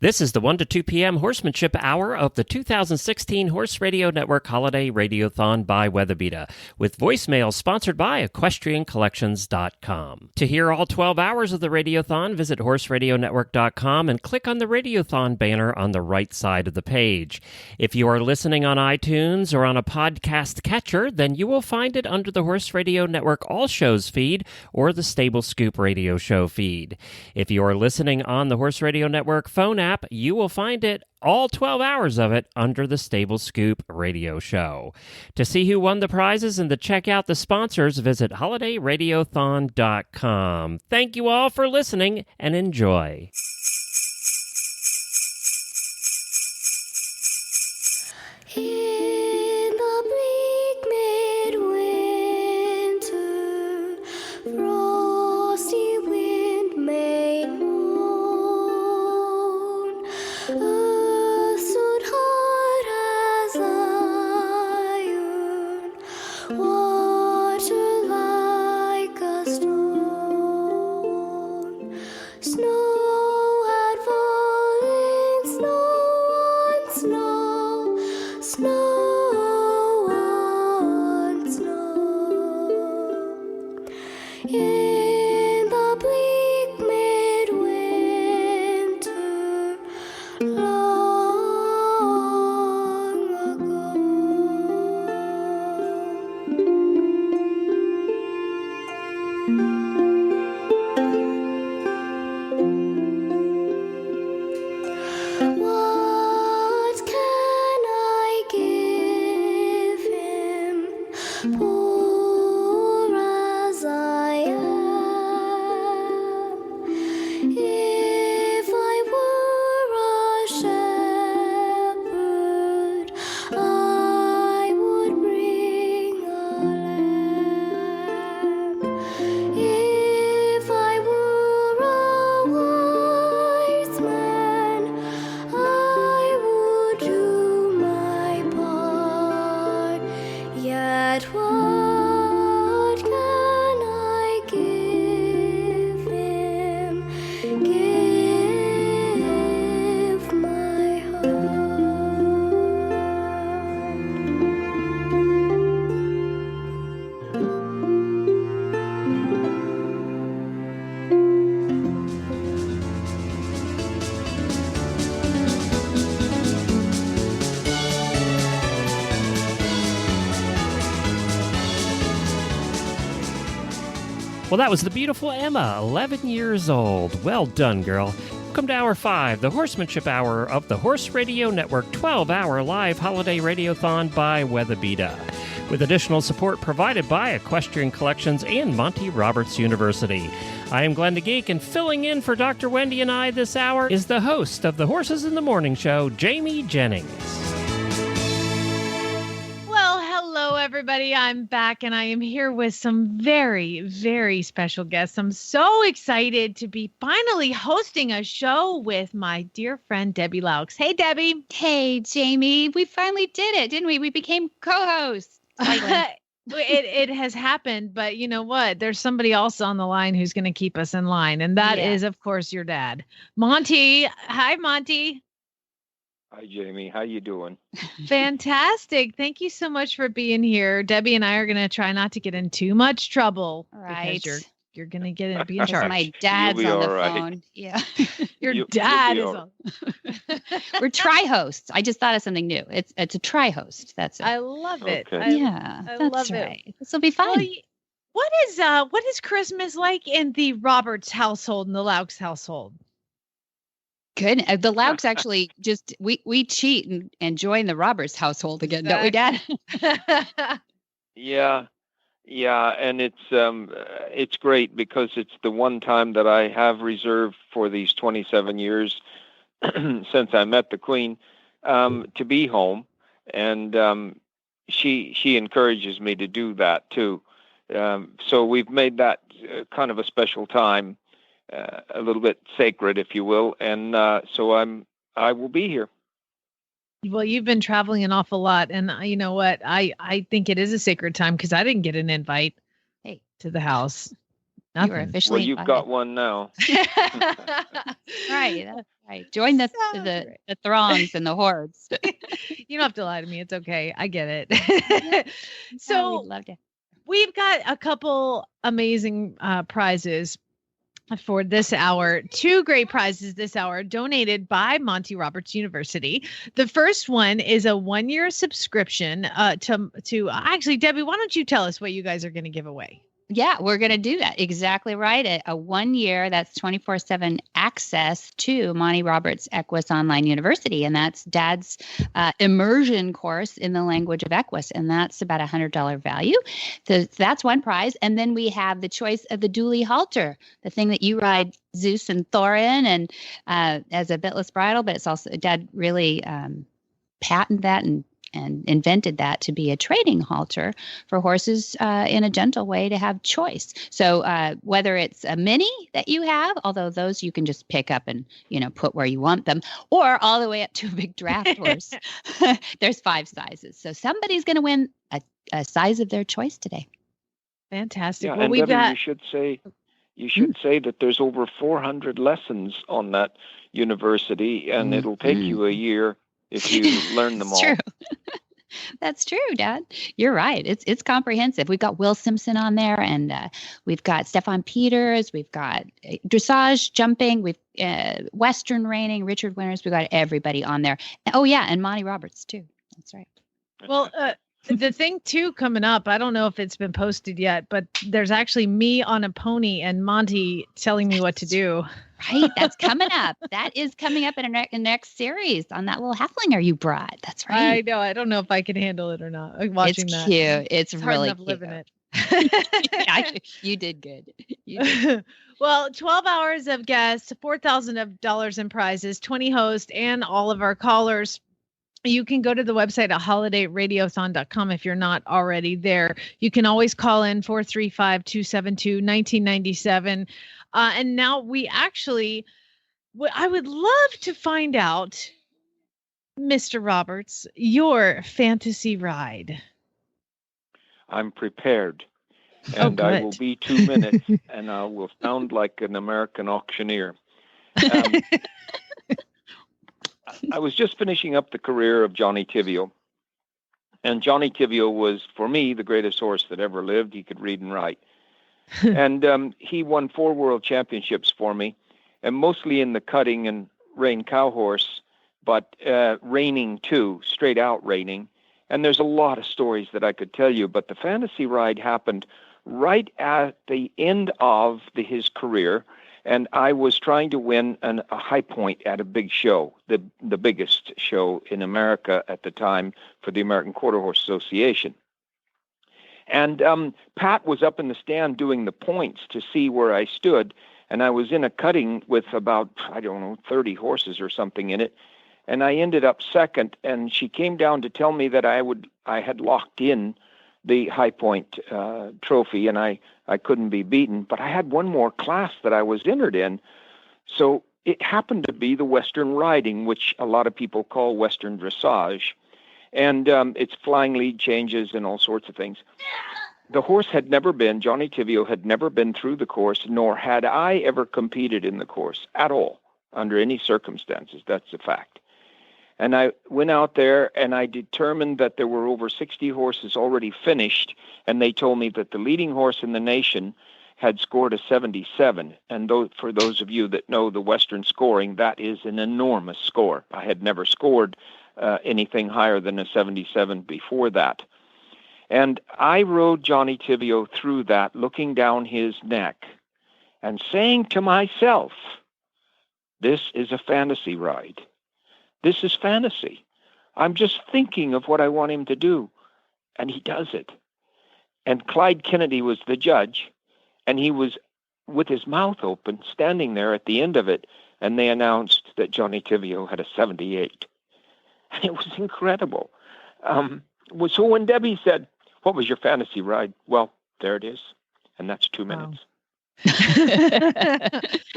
This is the 1 to 2 p.m. Horsemanship Hour of the 2016 Horse Radio Network Holiday Radiothon by Weatherbeeta, with voicemail sponsored by EquestrianCollections.com. To hear all 12 hours of the Radiothon, visit HorseRadioNetwork.com and click on the Radiothon banner on the right side of the page. If you are listening on iTunes or on a podcast catcher, then you will find it under the Horse Radio Network All Shows feed or the Stable Scoop Radio Show feed. If you are listening on the Horse Radio Network phone app, you will find it, all 12 hours of it, under the Stable Scoop Radio Show. To see who won the prizes and to check out the sponsors, visit holidayradiothon.com. Thank you all for listening and enjoy. In the bleak midwinter, frosty wind made moan. Earth stood hard as iron, water like a stone. Snow had fallen, snow on snow, snow on snow. In the bleak midwinter, long ago. What can I give him, poor as I am? If I were a shepherd, I would bring a lamb. If I were a wise man, I would do my part. Yet what can I give him? Give my heart. Well, that was the beautiful Emma, 11 years old. Well done, girl. Welcome to Hour 5, the Horsemanship Hour of the Horse Radio Network 12-hour live holiday radiothon by Weatherbeeta, with additional support provided by Equestrian Collections and Monty Roberts University. I am Glenn the Geek, and filling in for Dr. Wendy and I this hour is the host of the Horses in the Morning Show, Jamie Jennings. Well, hello, everybody. I'm back, and I am here with some very, very special guests. I'm so excited to be finally hosting a show with my dear friend, Debbie Laux. Hey, Debbie. Hey, Jamie, we finally did it, didn't we? We became co-hosts. It has happened, but you know what? There's somebody else on the line who's going to keep us in line, and that is, of course, your dad, Monty. Hi, Monty. Hi, Jamie. How you doing? Fantastic. Thank you so much for being here. Debbie and I are going to try not to get in too much trouble. Right. Because you're going to be in charge. My dad's You'll be on the all right. phone. Yeah. Your dad is all on. We're tri-hosts. I just thought of something new. It's a tri-host. That's it. I love it. Okay. Yeah, I that's love right. it. This will be fun. Well, what is Christmas like in the Roberts household and the Laux household? Good. The Laux actually just we cheat and join the Roberts household again, don't we, Dad? Yeah, and it's great because it's the one time that I have reserved for these 27 years since I met the Queen to be home, and she encourages me to do that too. So we've made that kind of a special time, a little bit sacred, if you will, and so I will be here. Well, you've been traveling an awful lot, and you know what? I think it is a sacred time because I didn't get an invite to the house. You were officially Well, you've invited. got one now. Right. Right. Join the Sounds the, great. the throngs and the hordes. You don't have to lie to me. It's okay. I get it. Oh, So we'd love to. we've got a couple amazing prizes for this hour. Two great prizes this hour donated by Monty Roberts University. The first one is a 1-year subscription to actually, Debbie, why don't you tell us what you guys are going to give away? Yeah, we're going to do that. Exactly right. A 1 year, that's 24/7 access to Monty Roberts Equus Online University. And that's Dad's immersion course in the language of Equus. And that's about $100 value. So that's one prize. And then we have the choice of the dually halter, the thing that you ride Zeus and Thor in, and as a bitless bridle, but it's also, Dad really patented that and invented that to be a trading halter for horses in a gentle way to have choice. So whether it's a mini that you have, although those you can just pick up and, put where you want them, or all the way up to a big draft horse, there's 5 sizes. So somebody's going to win a size of their choice today. Fantastic. Yeah, Well, and we've Debbie, got. you should say that there's over 400 lessons on that university, and it'll take you a year if you learn them all. True. That's true, Dad. You're right. It's comprehensive. We've got Will Simpson on there, and we've got Stefan Peters. We've got dressage, jumping. We've Western reining, Richard Winters. We've got everybody on there. Oh yeah, and Monty Roberts too. That's right. Well, the thing too coming up, I don't know if it's been posted yet, but there's actually me on a pony and Monty telling me what to do. Right. That's coming up. That is coming up in a next series on that little halflinger you brought. That's right. I know. I don't know if I can handle it or not. Watching it's that. Cute. It's hard really enough cute. living it. Actually, you did good. You did. Well, 12 hours of guests, $4,000 in prizes, 20 hosts, and all of our callers. You can go to the website at holidayradiothon.com if you're not already there. You can always call in 435-272-1997. And now I would love to find out, Mr. Roberts, your fantasy ride. I'm prepared. And I will good. be 2 minutes, and I will sound like an American auctioneer. I was just finishing up the career of Johnny Tivio. And Johnny Tivio was, for me, the greatest horse that ever lived. He could read and write. And he won 4 world championships for me, and mostly in the cutting and rein cow horse, but reining too, straight out reining. And there's a lot of stories that I could tell you, but the fantasy ride happened right at the end of his career. And I was trying to win a high point at a big show, the biggest show in America at the time for the American Quarter Horse Association. And Pat was up in the stand doing the points to see where I stood. And I was in a cutting with about, 30 horses or something in it. And I ended up second. And she came down to tell me that I had locked in the High Point trophy, and I couldn't be beaten. But I had one more class that I was entered in. So it happened to be the Western riding, which a lot of people call Western dressage. And it's flying lead changes and all sorts of things. The horse had never been, Johnny Tivio had never been through the course, nor had I ever competed in the course at all, under any circumstances. That's a fact. And I went out there and I determined that there were over 60 horses already finished. And they told me that the leading horse in the nation had scored a 77. And for those of you that know the Western scoring, that is an enormous score. I had never scored anything higher than a 77 before that. And I rode Johnny Tivio through that, looking down his neck and saying to myself, this is a fantasy ride. This is fantasy. I'm just thinking of what I want him to do. And he does it. And Clyde Kennedy was the judge. And he was with his mouth open, standing there at the end of it. And they announced that Johnny Tivio had a 78. And it was incredible. So when Debbie said, what was your fantasy ride? Well, there it is. And that's 2 minutes.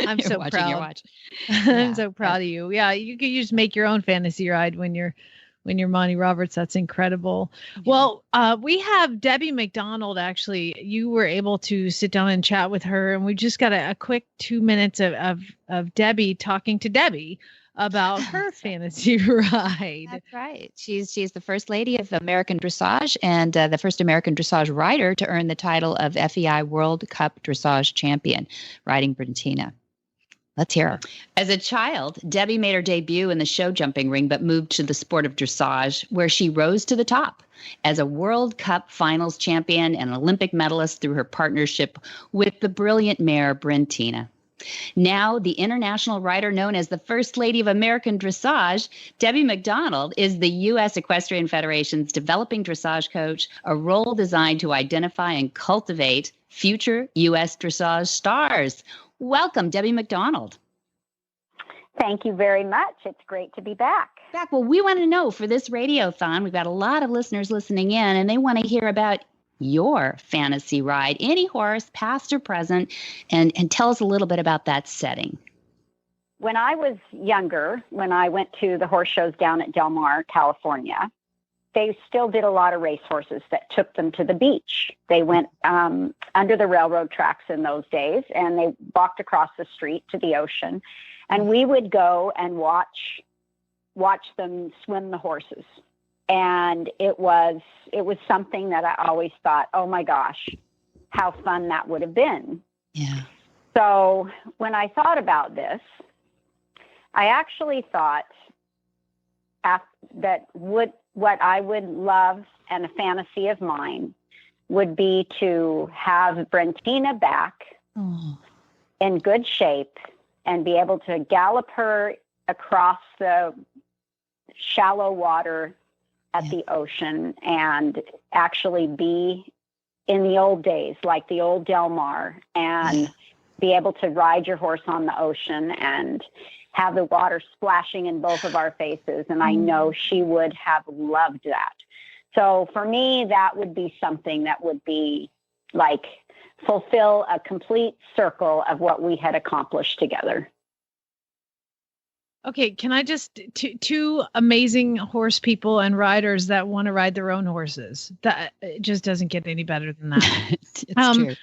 I'm so proud. Your watch. I'm so proud of you. Yeah, you could just make your own fantasy ride when you're Monty Roberts. That's incredible. Yeah. Well, we have Debbie McDonald. Actually, you were able to sit down and chat with her, and we just got a quick 2 minutes of Debbie talking to Debbie about her fantasy ride. That's right. She's the first lady of American Dressage and the first American Dressage rider to earn the title of FEI World Cup Dressage Champion, riding Brentina. Let's hear her. As a child, Debbie made her debut in the show jumping ring, but moved to the sport of dressage, where she rose to the top as a World Cup finals champion and Olympic medalist through her partnership with the brilliant mare Brentina. Now, the international rider known as the First Lady of American Dressage, Debbie McDonald, is the U.S. Equestrian Federation's developing dressage coach, a role designed to identify and cultivate future U.S. dressage stars. Welcome, Debbie McDonald. Thank you very much. It's great to be back. Well, we want to know for this Radiothon, we've got a lot of listeners listening in, and they want to hear about your fantasy ride, any horse, past or present, and tell us a little bit about that setting. When I was younger, when I went to the horse shows down at Del Mar, California, they still did a lot of racehorses that took them to the beach. They went under the railroad tracks in those days, and they walked across the street to the ocean, and we would go and watch them swim the horses. And it was something that I always thought, oh my gosh, how fun that would have been. Yeah. So when I thought about this, I actually thought that what I would love and a fantasy of mine would be to have Brentina back in good shape and be able to gallop her across the shallow water at the ocean and actually be in the old days, like the old Del Mar, and be able to ride your horse on the ocean and have the water splashing in both of our faces. And I know she would have loved that. So for me, that would be something that would be like fulfill a complete circle of what we had accomplished together. Okay, can I just two amazing horse people and riders that want to ride their own horses? That it just doesn't get any better than that. It's true.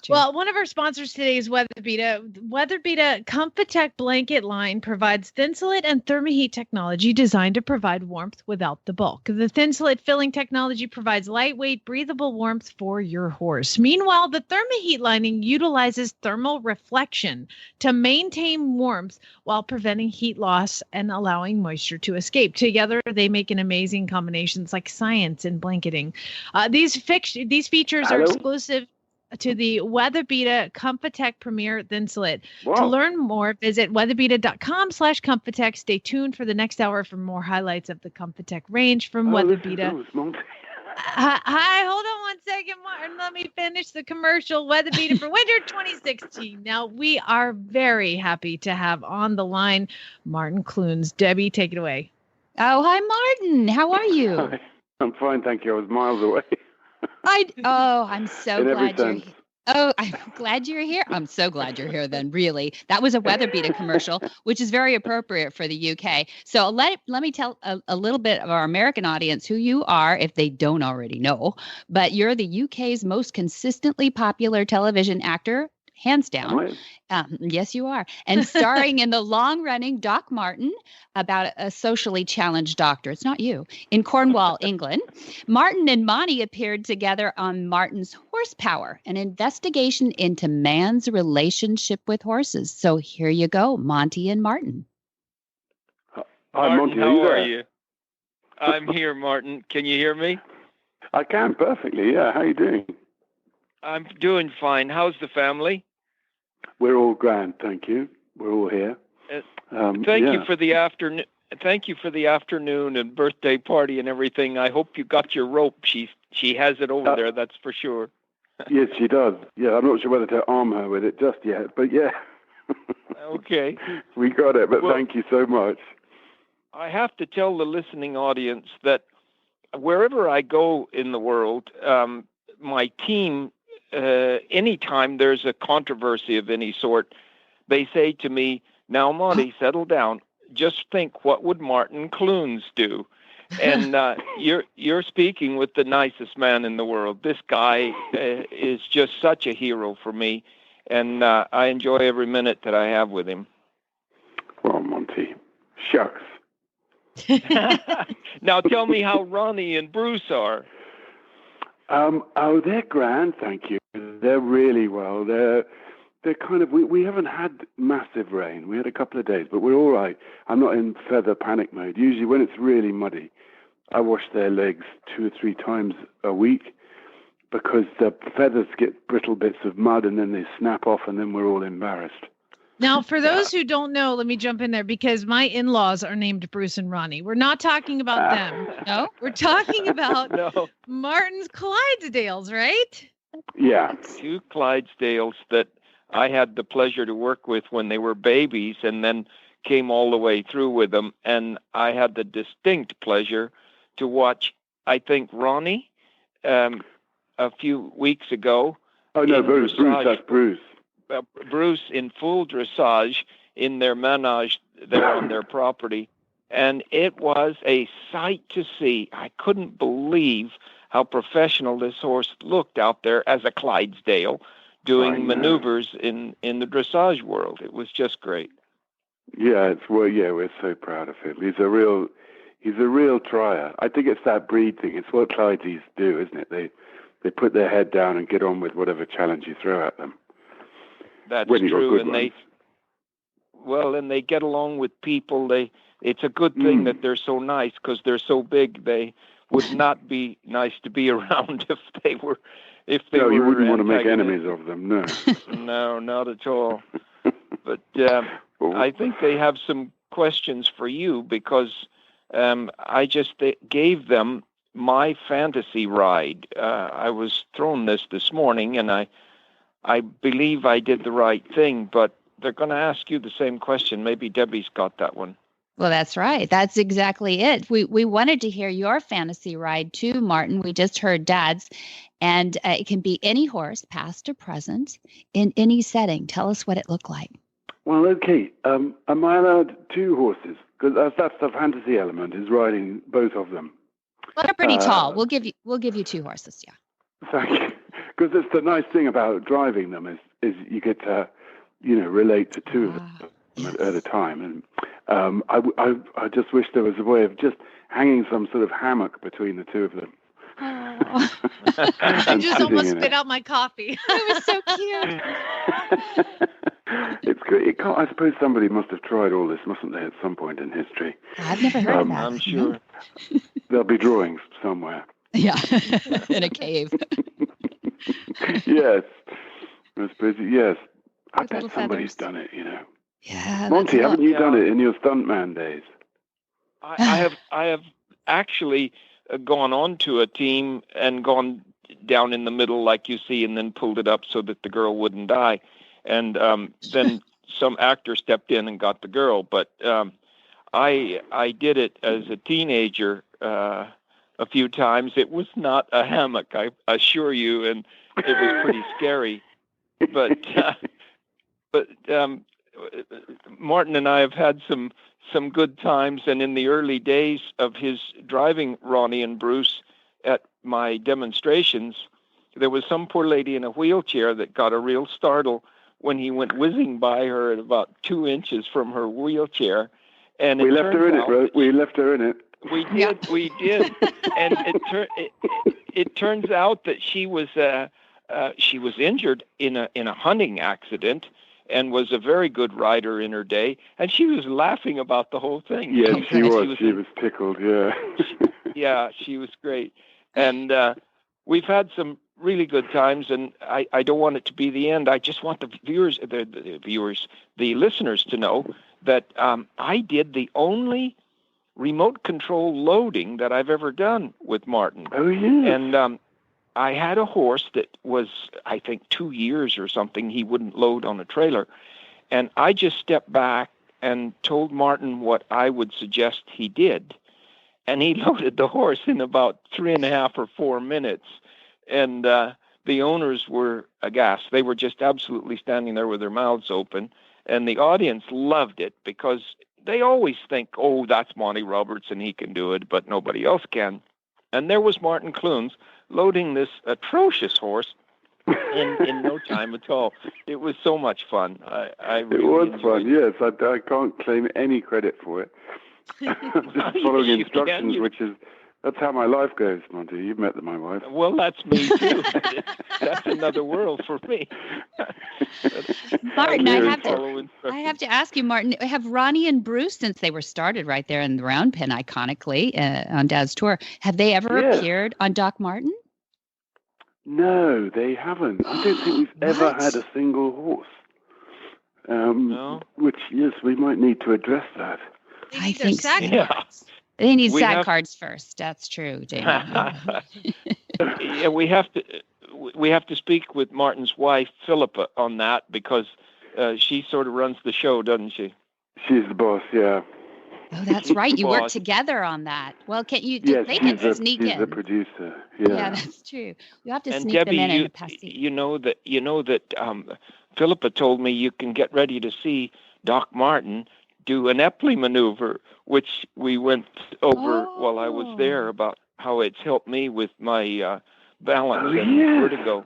Well, one of our sponsors today is Weatherbeeta. Weatherbeeta ComfiTech blanket line provides Thinsulate and Thermoheat technology designed to provide warmth without the bulk. The Thinsulate filling technology provides lightweight, breathable warmth for your horse. Meanwhile, the Thermoheat lining utilizes thermal reflection to maintain warmth while preventing heat loss and allowing moisture to escape. Together, they make an amazing combination. It's like science in blanketing. These features are exclusive to the Weatherbeeta ComfiTech Premier Thinsulate. To learn more, visit weatherbeeta.com/ComfiTech. Stay tuned for the next hour for more highlights of the ComfiTech range from Weatherbeeta. Hi, hold on one second, Martin. Let me finish the commercial. Weatherbeeta for winter 2016. Now, we are very happy to have on the line Martin Clunes. Debbie, take it away. Oh, hi, Martin. How are you? Hi. I'm fine, thank you. I was miles away. I'm so glad you're here. Oh, I'm glad you're here. I'm so glad you're here then, really. That was a Weatherbeeta commercial, which is very appropriate for the UK. So let me tell a little bit of our American audience who you are, if they don't already know. But you're the UK's most consistently popular television actor, hands down. Yes, you are. And starring in the long-running Doc Martin, about a socially challenged doctor. It's not you. In Cornwall, England. Martin and Monty appeared together on Martin's Horsepower, an investigation into man's relationship with horses. So here you go, Monty and Martin. Hi, Martin, how are you? I'm here, Martin. Can you hear me? I can perfectly, yeah. How are you doing? I'm doing fine. How's the family? We're all grand, thank you. We're all here. Thank you for the afternoon. Thank you for the afternoon and birthday party and everything. I hope you got your rope. She has it over there, that's for sure. Yes, she does. Yeah, I'm not sure whether to arm her with it just yet, but yeah. Okay. We got it, but thank you so much. I have to tell the listening audience that wherever I go in the world, my team, anytime there's a controversy of any sort, they say to me, now, Monty, settle down. Just think, what would Martin Clunes do? And you're speaking with the nicest man in the world. This guy is just such a hero for me, and I enjoy every minute that I have with him. Well, Monty, Shucks. Now tell me how Ronnie and Bruce are. They're grand, thank you. They're really well. They're kind of, we haven't had massive rain. We had a couple of days, but we're all right. I'm not in feather panic mode. Usually when it's really muddy, I wash their legs 2 or 3 times a week because the feathers get brittle bits of mud and then they snap off and then we're all embarrassed. Now, for those who don't know, let me jump in there because my in-laws are named Bruce and Ronnie. We're not talking about them. No, We're talking about No. Martin's Clydesdales, right? Yeah. 2 Clydesdales that I had the pleasure to work with when they were babies and then came all the way through with them. And I had the distinct pleasure to watch, I think, Ronnie a few weeks ago. Oh, no, Bruce, that's Bruce. Bruce in full dressage in their menage there on their property. And it was a sight to see. I couldn't believe how professional this horse looked out there as a Clydesdale doing maneuvers in the dressage world. It was just great. Yeah, we're so proud of him. He's a real trier. I think it's that breed thing. It's what Clydes do, isn't it? They put their head down and get on with whatever challenge you throw at them. That's true, and they get along with people. It's a good thing that they're so nice because they're so big. They would not be nice to be around if they were. No, you wouldn't want to make enemies of them. No, no, not at all. But I think they have some questions for you because I just gave them my fantasy ride. I was thrown this morning, and I believe I did the right thing, but they're going to ask you the same question. Maybe Debbie's got that one. Well, that's right. That's exactly it. We wanted to hear your fantasy ride too, Martin. We just heard Dad's, and it can be any horse, past or present, in any setting. Tell us what it looked like. Well, okay. Am I allowed 2 horses? Because that's the fantasy element, is riding both of them. Well, they're pretty tall. We'll give you 2 horses. Yeah. Thank you. Because it's the nice thing about driving them is you get to, relate to 2 of them at a time. And I just wish there was a way of just hanging some sort of hammock between the 2 of them. Oh. I just almost spit out my coffee. It was so cute. It's good. I suppose somebody must have tried all this, mustn't they, at some point in history? I've never heard of that. I'm sure. There'll be drawings somewhere. Yeah, in a cave. Yes. I suppose, yes. I bet somebody's done it, Yeah. Monty, haven't you done it in your stuntman days? I have actually gone on to a team and gone down in the middle like you see and then pulled it up so that the girl wouldn't die. And then some actor stepped in and got the girl. But I did it as a teenager a few times. It was not a hammock, I assure you, and it was pretty scary. But Martin and I have had some good times, and in the early days of his driving Ronnie and Bruce at my demonstrations, there was some poor lady in a wheelchair that got a real startle when he went whizzing by her at about 2 inches from her wheelchair. And we left her in it, We left her in it. We did. And it turns out that she was injured in a hunting accident and was a very good rider in her day, and she was laughing about the whole thing. Yes, she was. She was tickled, yeah. Yeah, she was great. And we've had some really good times, and I don't want it to be the end. I just want the listeners to know that I did the only remote control loading that I've ever done with Martin. Oh, yeah. And I had a horse that was, I think, 2 years or something. He wouldn't load on a trailer. And I just stepped back and told Martin what I would suggest he did. And he loaded the horse in about 3.5 or 4 minutes. And the owners were aghast. They were just absolutely standing there with their mouths open. And the audience loved it because they always think, oh, that's Monty Roberts and he can do it, but nobody else can. And there was Martin Clunes loading this atrocious horse in no time at all. It was so much fun. I really It was enjoyed fun, yes. I can't claim any credit for it. Just following Yes, you instructions, can. that's how my life goes, Monty. You've met my wife. Well, that's me too. That's another world for me. Martin, really I have follow to instructions. ask you, Martin, have Ronnie and Bruce, since they were started right there in the round pen iconically on Dad's tour, have they ever Yes. appeared on Doc Martin? No, they haven't. I don't think we've ever What? had a single horse. No? Which, yes, we might need to address that. They I need their think sack so. Yeah. cards. They need We SAG have- cards first. That's true, Damon. Yeah, we have to speak with Martin's wife, Philippa, on that because she sort of runs the show, doesn't she? She's the boss, yeah. Oh, that's right. You worked Boss. together on that. Well, can you? Yes, They can she's sneak the in. producer. Yeah, Yeah. that's true. You have to And sneak Debbie, them in a passy. you know that Philippa told me you can get ready to see Doc Martin do an Epley maneuver, which we went over while I was there about how it's helped me with my balance and yeah. vertigo.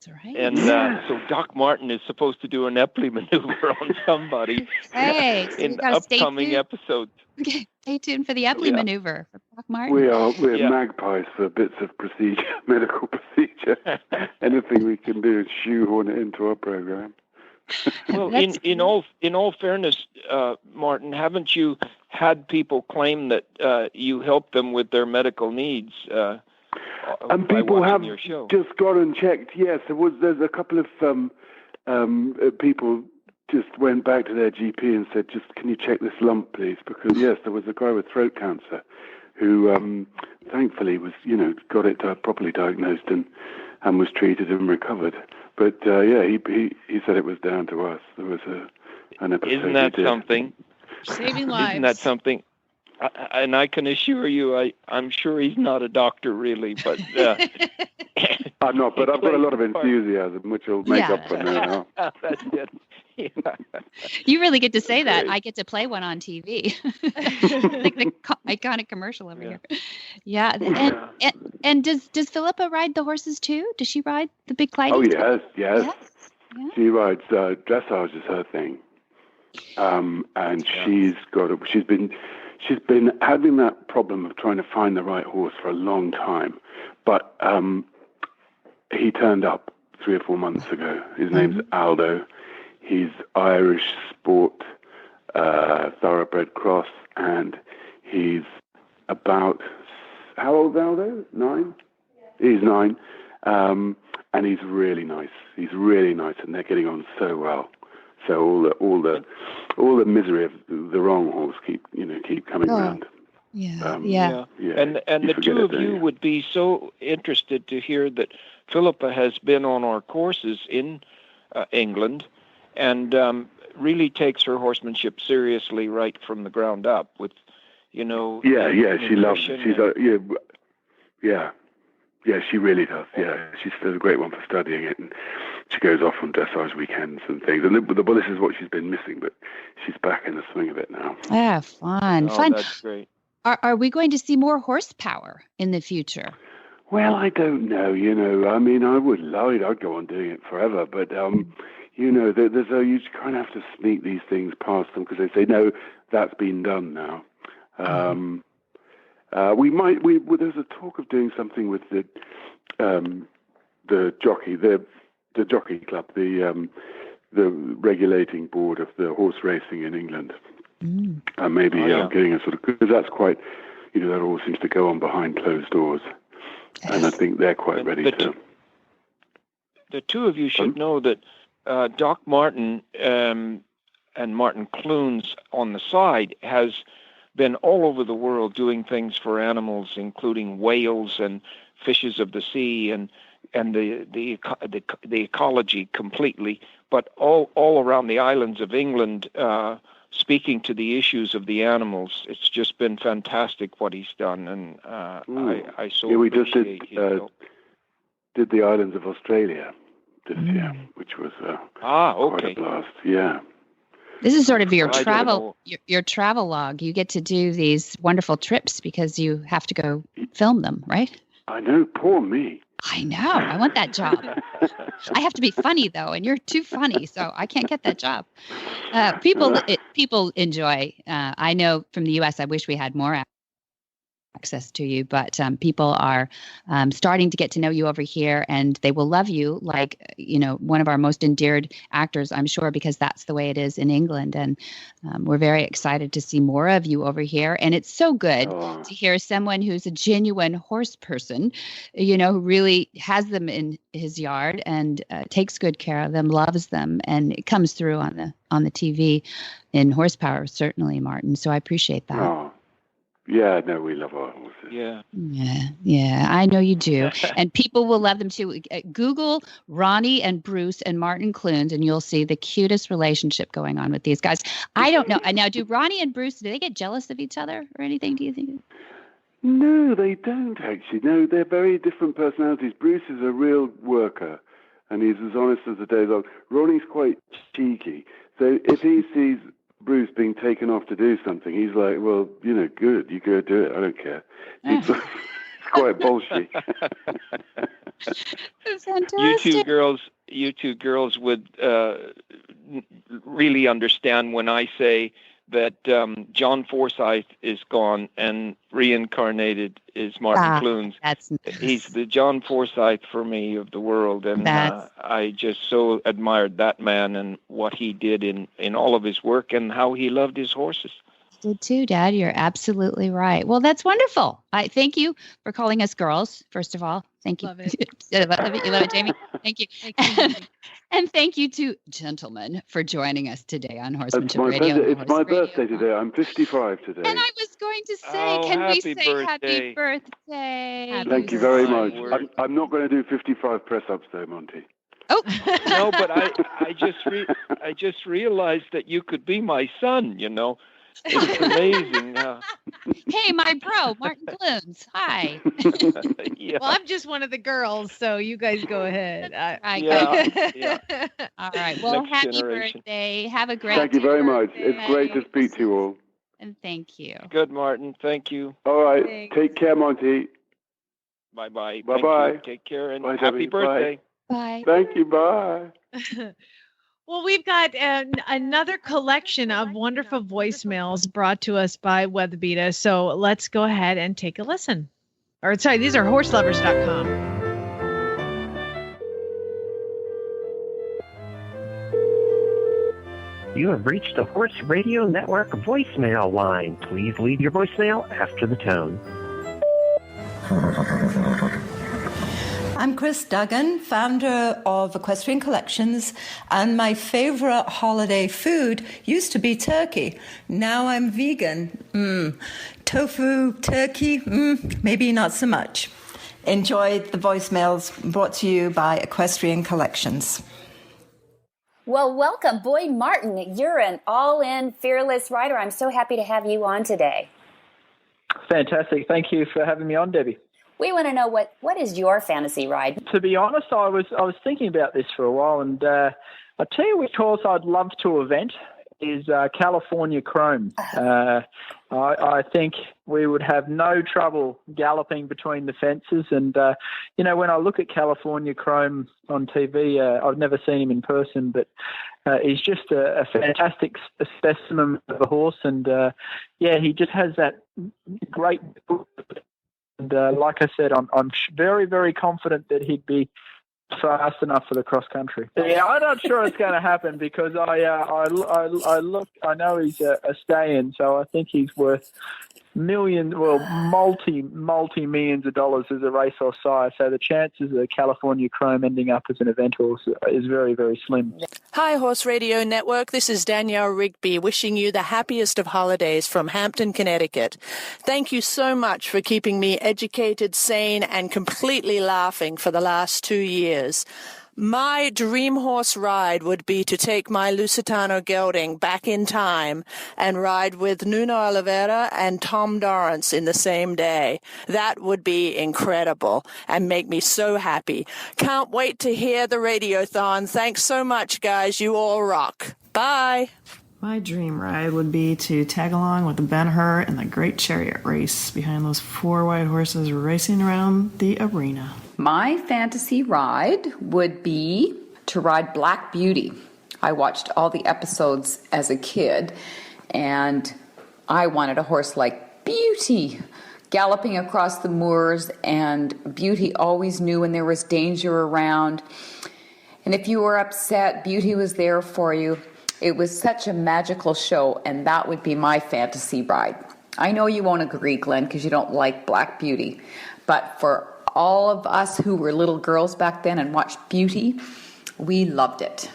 That's right. And so Doc Martin is supposed to do an Epley maneuver on somebody Hey, so you in gotta stay upcoming tuned. episodes. Okay, stay tuned for the Epley Yeah. maneuver for Doc Martin. We're Yeah. magpies for bits of procedure, medical procedure. Anything we can do is shoehorn it into our program. Well, That's- in all fairness, Martin, haven't you had people claim that you helped them with their medical needs And by people watching have your show? just gone and checked. Yes, there's a couple of people just went back to their GP and said, "Just can you check this lump, please?" Because yes, there was a guy with throat cancer who thankfully was got it properly diagnosed and was treated and recovered. But yeah, he said it was down to us. There was an episode. Isn't that we did. something? Saving lives. Isn't that something? And I can assure you, I'm sure he's not a doctor, really, but I'm not, but He I've got a lot of plays a part. enthusiasm, which will make Yeah. up for now. that's it. Yeah. You really get to say that. Great. I get to play one on TV. Like the iconic commercial over here. Yeah. And does Philippa ride the horses too? Does she ride the big Clyde? Oh yes. Yeah. She rides dressage is her thing, and she's been having that problem of trying to find the right horse for a long time, but he turned up 3 or 4 months ago. His name's Aldo. He's Irish sport, thoroughbred cross, and he's about how old, Aldo? 9. He's 9. And he's really nice. He's really nice, and they're getting on so well. So all the misery of the wrong horse keep coming around. Yeah. Yeah. And the forget two it, of don't you would be so interested to hear that Philippa has been on our courses in England and really takes her horsemanship seriously right from the ground up with, Yeah, she loves it. nutrition Yeah, she really does. Yeah, she's a great one for studying it, and she goes off on dressage weekends and things. And this is what she's been missing, but she's back in the swing of it now. Ah, fun. Oh, Fun. that's great. Are we going to see more horsepower in the future? Well, I don't know. I mean, I'd go on doing it forever, but there's you kind of have to sneak these things past them because they say no, that's been done now. There's a talk of doing something with the jockey, the jockey club, the regulating board of the horse racing in England. Maybe getting a sort of, because that's quite, that all seems to go on behind closed doors, and I think they're quite ready to. The two of you should know that Doc Martin and Martin Clunes on the side has been all over the world doing things for animals, including whales and fishes of the sea and the ecology completely, but all around the islands of England, speaking to the issues of the animals. It's just been fantastic what he's done, and I so we just appreciate his help. did the islands of Australia this year, which was quite a blast. Yeah. This is sort of your I don't travel your travel log. You get to do these wonderful trips because you have to go film them, right? I know, poor me. I know. I want that job. I have to be funny though, and you're too funny, so I can't get that job. People enjoy. I know from the U.S. I wish we had more access to you, but people are starting to get to know you over here, and they will love you like, one of our most endeared actors, I'm sure, because that's the way it is in England. And we're very excited to see more of you over here. And it's so good to hear someone who's a genuine horse person, who really has them in his yard and takes good care of them, loves them, and it comes through on the TV in Horsepower, certainly, Martin. So I appreciate that. Oh. Yeah, no, we love our horses. Yeah, I know you do. And people will love them too. Google Ronnie and Bruce and Martin Clunes, and you'll see the cutest relationship going on with these guys. I don't know. Now, do Ronnie and Bruce, do they get jealous of each other or anything, do you think? No, they don't, actually. No, they're very different personalities. Bruce is a real worker, and he's as honest as the day long. Ronnie's quite cheeky. So if he sees Bruce being taken off to do something, he's like, well, good, you go do it, I don't care. It's quite bullshit. You two girls would really understand when I say that John Forsyth is gone and reincarnated is Martin Clunes. That's nice. He's the John Forsyth for me of the world, and I just so admired that man and what he did in all of his work and how he loved his horses. Did too, Dad. You're absolutely right. Well, that's wonderful. I thank you for calling us girls, first of all. Thank you. Love it. You love it, Jamie? Thank you. And thank you to gentlemen for joining us today on Horsemanship Radio. It's my birthday today. I'm 55 today. And I was going to say, can we say happy birthday? Thank you very much. I'm not going to do 55 press-ups though, Monty. Oh. No, but I just realized that you could be my son, It's amazing. Hey, my bro, Martin Clunes. Hi. Yeah. Well, I'm just one of the girls, so you guys go ahead. Yeah. All right. Well, Next happy generation. birthday. Have a great Thank you very much. birthday. It's great to speak to you all. And thank you. Good, Martin. Thank you. All right. Thanks. Take care, Monty. Bye-bye. Bye-bye. Thank you. Take care and Bye, happy Debbie. birthday. Bye. Thank you. Bye. Well, we've got another collection of wonderful voicemails brought to us by Weatherbeeta. So let's go ahead and take a listen. Or sorry, these are horselovers.com. You have reached the Horse Radio Network voicemail line. Please leave your voicemail after the tone. I'm Chris Duggan, founder of Equestrian Collections, and my favorite holiday food used to be turkey. Now I'm vegan. Tofu, turkey, maybe not so much. Enjoy the voicemails brought to you by Equestrian Collections. Well, welcome. Boy, Martin, you're an all-in fearless rider. I'm so happy to have you on today. Fantastic. Thank you for having me on, Debbie. We want to know what is your fantasy ride? To be honest, I was thinking about this for a while, and I'll tell you which horse I'd love to event is California Chrome. I think we would have no trouble galloping between the fences. And, when I look at California Chrome on TV, I've never seen him in person, but he's just a fantastic specimen of a horse. And, he just has that great... And like I said, I'm very, very confident that he'd be fast enough for the cross country. Yeah, I'm not sure it's going to happen because I know he's a stay-in, so I think he's worth multi-millions of dollars as a racehorse sire. So the chances of California Chrome ending up as an event horse is very, very slim. Hi, Horse Radio Network. This is Danielle Rigby wishing you the happiest of holidays from Hampton, Connecticut. Thank you so much for keeping me educated, sane, and completely laughing for the last 2 years. My dream horse ride would be to take my Lusitano gelding back in time and ride with Nuno Oliveira and Tom Dorrance in the same day. That would be incredible and make me so happy. Can't wait to hear the Radiothon. Thanks so much, guys. You all rock. Bye. My dream ride would be to tag along with Ben-Hur in the Great Chariot Race behind those 4 white horses racing around the arena. My fantasy ride would be to ride Black Beauty. I watched all the episodes as a kid, and I wanted a horse like Beauty, galloping across the moors, and Beauty always knew when there was danger around. And if you were upset, Beauty was there for you. It was such a magical show, and that would be my fantasy ride. I know you won't agree, Glenn, because you don't like Black Beauty, but for all of us who were little girls back then and watched Beauty, we loved it.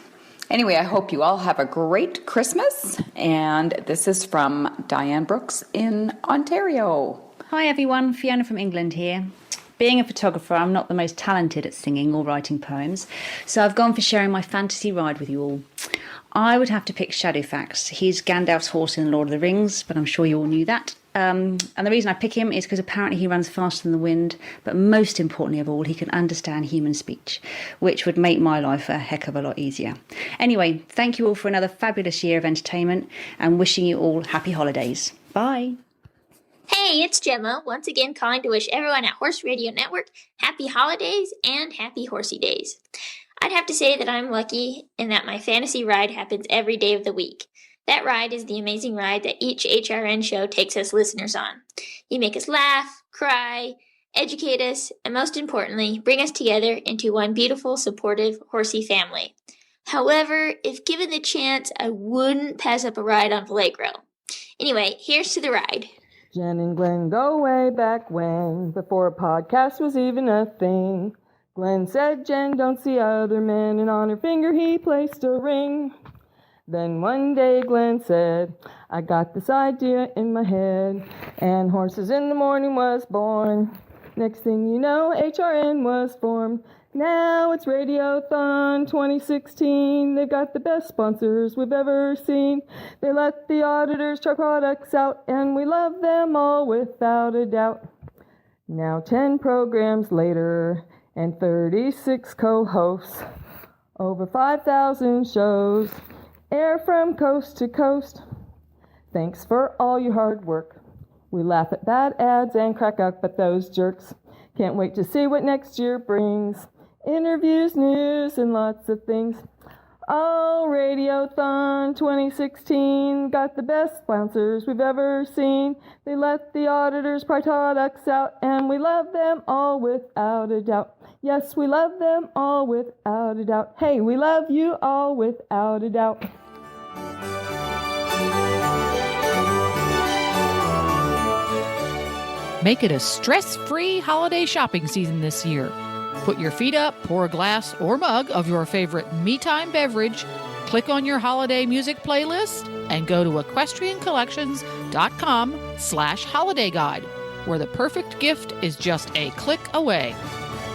Anyway, I hope you all have a great Christmas, and this is from Diane Brooks in Ontario. Hi everyone, Fiona from England here. Being a photographer, I'm not the most talented at singing or writing poems, so I've gone for sharing my fantasy ride with you all. I would have to pick Shadowfax. He's Gandalf's horse in Lord of the Rings, but I'm sure you all knew that. And the reason I pick him is because apparently he runs faster than the wind, but most importantly of all, he can understand human speech, which would make my life a heck of a lot easier. Anyway, thank you all for another fabulous year of entertainment, and wishing you all happy holidays. Bye. Hey, it's Gemma, once again calling to wish everyone at Horse Radio Network happy holidays and happy horsey days. I'd have to say that I'm lucky in that my fantasy ride happens every day of the week. That ride is the amazing ride that each HRN show takes us listeners on. You make us laugh, cry, educate us, and most importantly, bring us together into one beautiful, supportive, horsey family. However, if given the chance, I wouldn't pass up a ride on Vallegro. Anyway, here's to the ride. Jen and Glenn go way back when, before a podcast was even a thing. Glenn said, Jen, don't see other men, and on her finger he placed a ring. Then one day Glenn said, I got this idea in my head, and Horses in the Morning was born. Next thing you know, HRN was formed. Now it's Radiothon 2016. They got the best sponsors we've ever seen. They let the auditors try products out, and we love them all without a doubt. Now 10 programs later, and 36 co-hosts, over 5,000 shows, air from coast to coast. Thanks for all your hard work. We laugh at bad ads and crack up at those jerks. Can't wait to see what next year brings. Interviews, news, and lots of things. Oh, Radiothon 2016 got the best sponsors we've ever seen. They let the auditors try products out, and we love them all without a doubt. Yes, we love them all without a doubt. Hey, we love you all without a doubt. Make it a stress-free holiday shopping season this year. Put your feet up, pour a glass or mug of your favorite me-time beverage, click on your holiday music playlist, and go to equestriancollections.com/holiday guide, where the perfect gift is just a click away.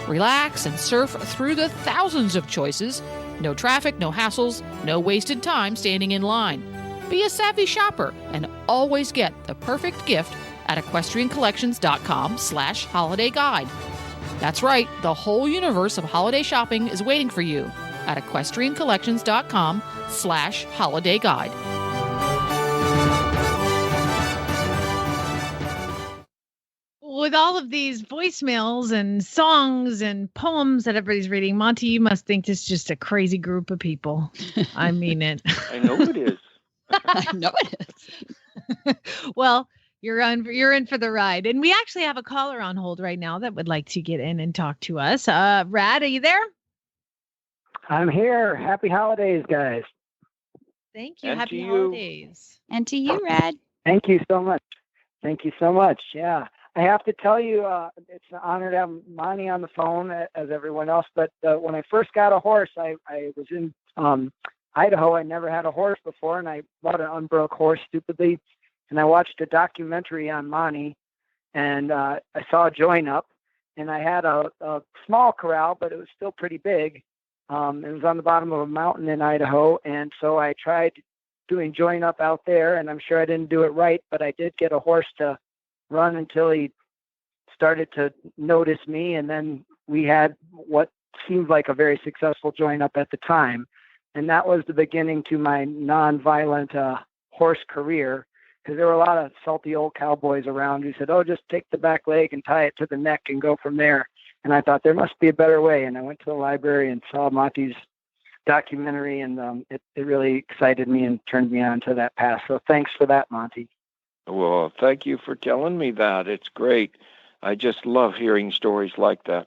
Relax and surf through the thousands of choices. No traffic, no hassles, no wasted time standing in line. Be a savvy shopper and always get the perfect gift at equestriancollections.com/holiday guide. That's right, the whole universe of holiday shopping is waiting for you at equestriancollections.com/holiday guide. With all of these voicemails and songs and poems that everybody's reading, Monty, you must think this is just a crazy group of people. I mean it. I know it is. I know it is. Well, you're in for the ride. And we actually have a caller on hold right now that would like to get in and talk to us. Rad, are you there? I'm here. Happy holidays, guys. Thank you. And Happy to you. holidays. And to you, Rad. Thank you so much. Thank you so much. Yeah. I have to tell you, it's an honor to have Monty on the phone as everyone else. But when I first got a horse, I was in Idaho. I never had a horse before, and I bought an unbroke horse stupidly. And I watched a documentary on Monty, and I saw a join up, and I had a small corral, but it was still pretty big. It was on the bottom of a mountain in Idaho, and so I tried doing join up out there, and I'm sure I didn't do it right, but I did get a horse to run until he started to notice me, and then we had what seemed like a very successful join up at the time. And that was the beginning to my nonviolent horse career, because there were a lot of salty old cowboys around who said, "Oh, just take the back leg and tie it to the neck and go from there." And I thought there must be a better way. And I went to the library and saw Monty's documentary, and it really excited me and turned me on to that path. So thanks for that, Monty. Well, thank you for telling me that. It's great. I just love hearing stories like that.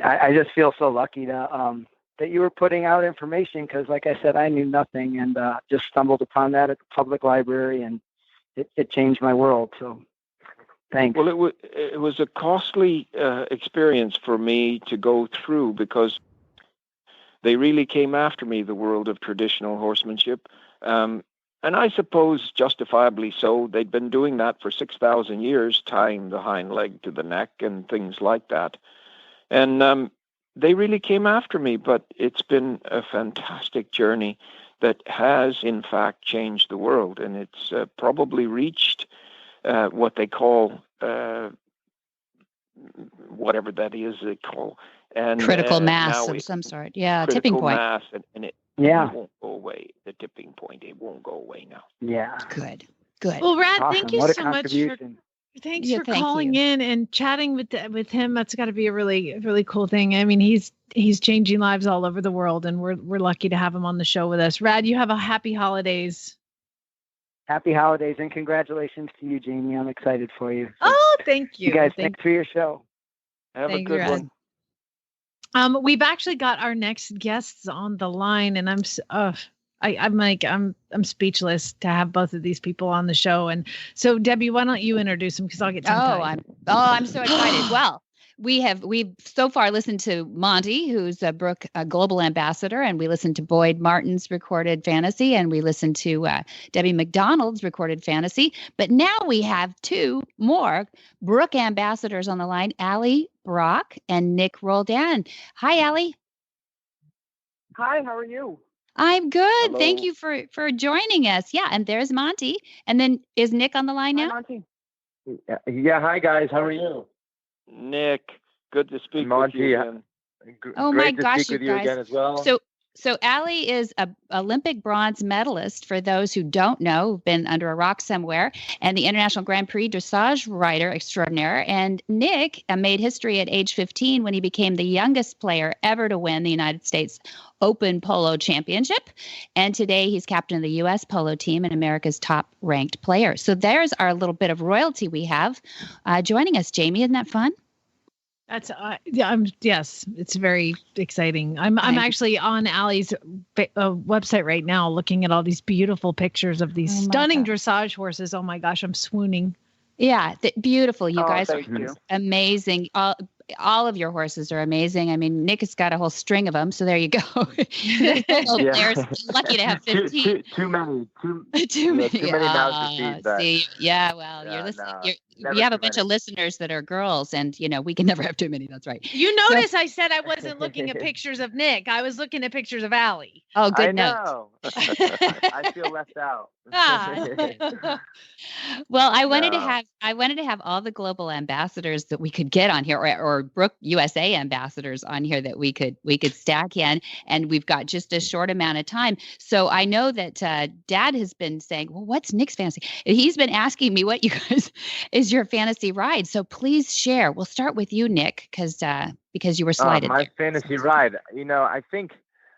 I just feel so lucky to that you were putting out information, because, like I said, I knew nothing, and just stumbled upon that at the public library, and it changed my world. So thanks. Well, it was a costly experience for me to go through, because they really came after me, the world of traditional horsemanship. And I suppose justifiably so. They'd been doing that for 6,000 years, tying the hind leg to the neck and things like that. And they really came after me, but it's been a fantastic journey that has, in fact, changed the world. And it's probably reached what they call, whatever that is they call. And, critical mass of some sort. Yeah, tipping point. Mass, and it Yeah. won't go away. The tipping point, it won't go away now. Yeah. Good. Well, Rad, Awesome. thank you What a so much for contribution. thanks Yeah, for thank calling you. in and chatting with him. That's got to be a really cool thing. I mean, he's changing lives all over the world, and we're lucky to have him on the show with us. Rad, you have a happy holidays. Happy holidays, and congratulations to you, Jamie. I'm excited for you. Oh, thank you. You guys, Thank thanks for your show. Have Thanks, a good Rad. one. We've actually got our next guests on the line, and I'm speechless to have both of these people on the show. And so, Debbie, why don't you introduce them, because I'll get tongue-tied. I'm so excited. Well, we've so far listened to Monty, who's a Brooke global ambassador, and we listened to Boyd Martin's recorded fantasy, and we listened to Debbie McDonald's recorded fantasy. But now we have two more Brooke ambassadors on the line, Allie Brock and Nick Roldan. Hi, Allie. Hi, how are you? I'm good. Hello. Thank you for joining us. Yeah, and there's Monty. And then is Nick on the line now? Hi, Monty. Yeah, hi guys. How are you? Nick, good to speak Monty, with you again. Oh Great my gosh, to speak with you guys. again as well. So Allie is a Olympic bronze medalist, for those who don't know, who've been under a rock somewhere, and the International Grand Prix dressage rider extraordinaire. And Nick made history at age 15 when he became the youngest player ever to win the United States Open Polo Championship. And today he's captain of the U.S. polo team and America's top ranked player. So there's our little bit of royalty we have joining us. Jamie, isn't that fun? That's yes, it's very exciting. I'm actually on Allie's website right now, looking at all these beautiful pictures of these stunning dressage horses. Oh my gosh, I'm swooning. Yeah, beautiful. You guys are thank you. amazing. All of your horses are amazing. I mean, Nick has got a whole string of them, so there you go. There's lucky to have 15. Too many. Too many mouths to feed. But See, yeah, well, you're listening. We have a bunch of listeners that are girls, and we can never have too many. That's right. You notice I said I wasn't looking at pictures of Nick. I was looking at pictures of Allie. Oh, good I note. know. I feel left out. Well, I wanted to have all the global ambassadors that we could get on here, or Brooke USA ambassadors on here that we could stack in, and we've got just a short amount of time. So I know that Dad has been saying, "Well, what's Nick's fantasy?" He's been asking me what you guys is your fantasy ride. So please share. We'll start with you, Nick, because you were slided. My fantasy ride.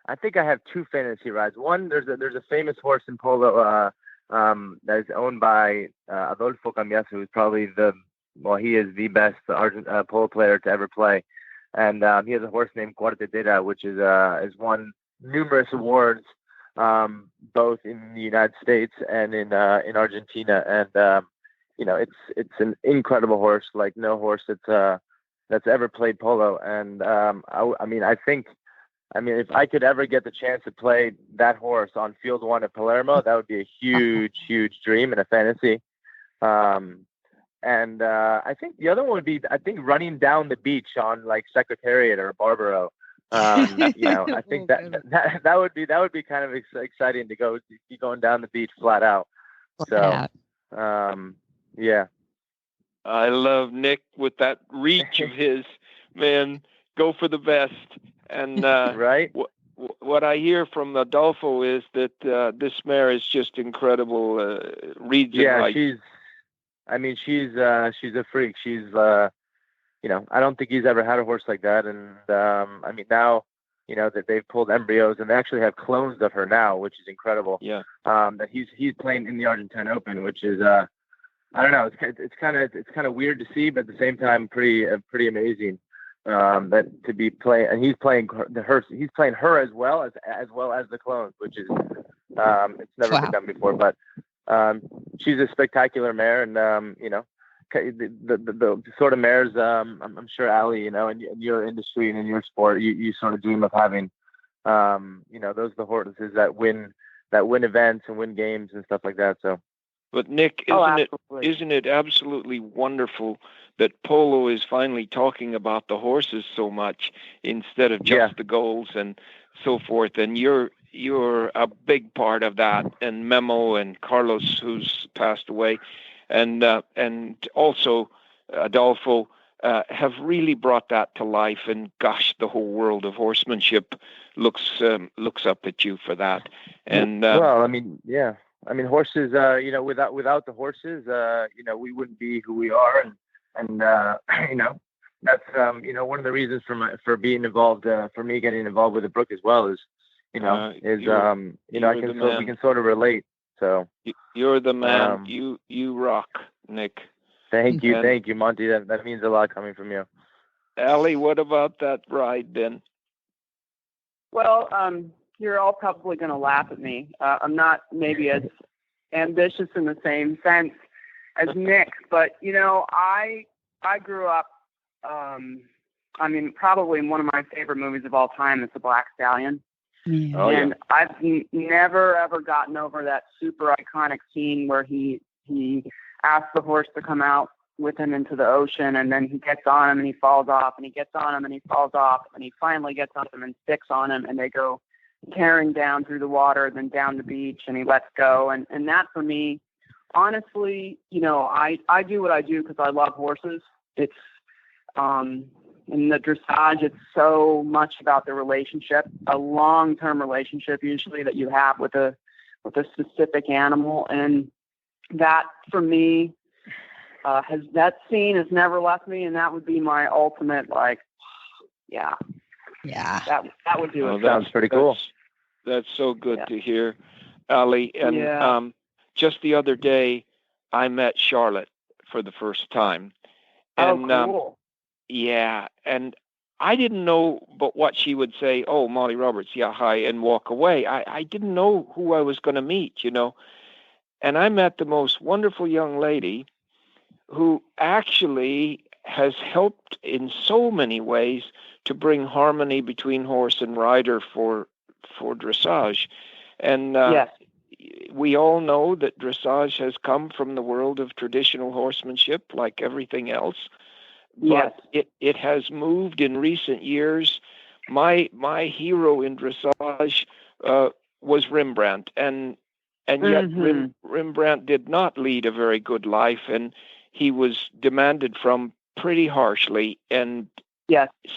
I think I have two fantasy rides. One, there's a famous horse in polo that is owned by Adolfo Cambiaso, who's probably he is the best polo player to ever play, and he has a horse named Cuartetera, which is won numerous awards, both in the United States and in Argentina, and it's an incredible horse, like no horse that's ever played polo, and I think if I could ever get the chance to play that horse on Field 1 at Palermo, that would be a huge, huge dream and a fantasy. And I think the other one would be, running down the beach on like Secretariat or Barbaro. I think that would be kind of exciting to be going down the beach flat out. So, yeah. I love Nick with that reach of his, man. Go for the best. And right. what I hear from Adolfo is that this mare is just incredible. Reads it right. She's a freak. She's I don't think he's ever had a horse like that. And now, that they've pulled embryos and they actually have clones of her now, which is incredible. Yeah. That he's playing in the Argentine Open, which is I don't know. It's kind of weird to see, but at the same time, pretty amazing. That to be playing, and he's playing her as well as the clones, which is it's never been done before. But she's a spectacular mare, and the sort of mares I'm sure, Ali, in your industry and in your sport, you sort of dream of having. Those are the horses that win events and win games and stuff like that. So. But Nick, isn't it absolutely wonderful that polo is finally talking about the horses so much instead of just the goals and so forth? And you're a big part of that, and Memo and Carlos, who's passed away, and also Adolfo have really brought that to life. And gosh, the whole world of horsemanship looks up at you for that. And horses, without the horses, we wouldn't be who we are. And that's, one of the reasons for being involved, for me getting involved with the Brook as well is, we can sort of relate. So you're the man. You rock, Nick. Thank you, Monty. That means a lot coming from you. Ali, what about that ride then? Well, you're all probably going to laugh at me. I'm not maybe as ambitious in the same sense as Nick, but I grew up. Probably one of my favorite movies of all time is The Black Stallion. Yeah. I've never ever gotten over that super iconic scene where he asks the horse to come out with him into the ocean, and then he gets on him and he falls off, and he gets on him and he falls off, and he finally gets on him and sticks on him, and they go tearing down through the water, then down the beach, and he lets go. And that for me, honestly, I do what I do because I love horses. It's in the dressage, it's so much about the relationship, a long-term relationship usually that you have with a specific animal. And that for me, that scene has never left me. And that would be my ultimate, Yeah. That would do it. Sounds pretty cool. That's so good to hear, Ali. And just the other day, I met Charlotte for the first time. And, cool. And I didn't know but what she would say, "Oh, Molly Roberts, yeah, hi," and walk away. I didn't know who I was going to meet, And I met the most wonderful young lady who actually has helped in so many ways to bring harmony between horse and rider for dressage. And we all know that dressage has come from the world of traditional horsemanship, like everything else. But it has moved in recent years. My hero in dressage was Rembrandt, and yet Rembrandt did not lead a very good life, and he was demanded from pretty harshly. And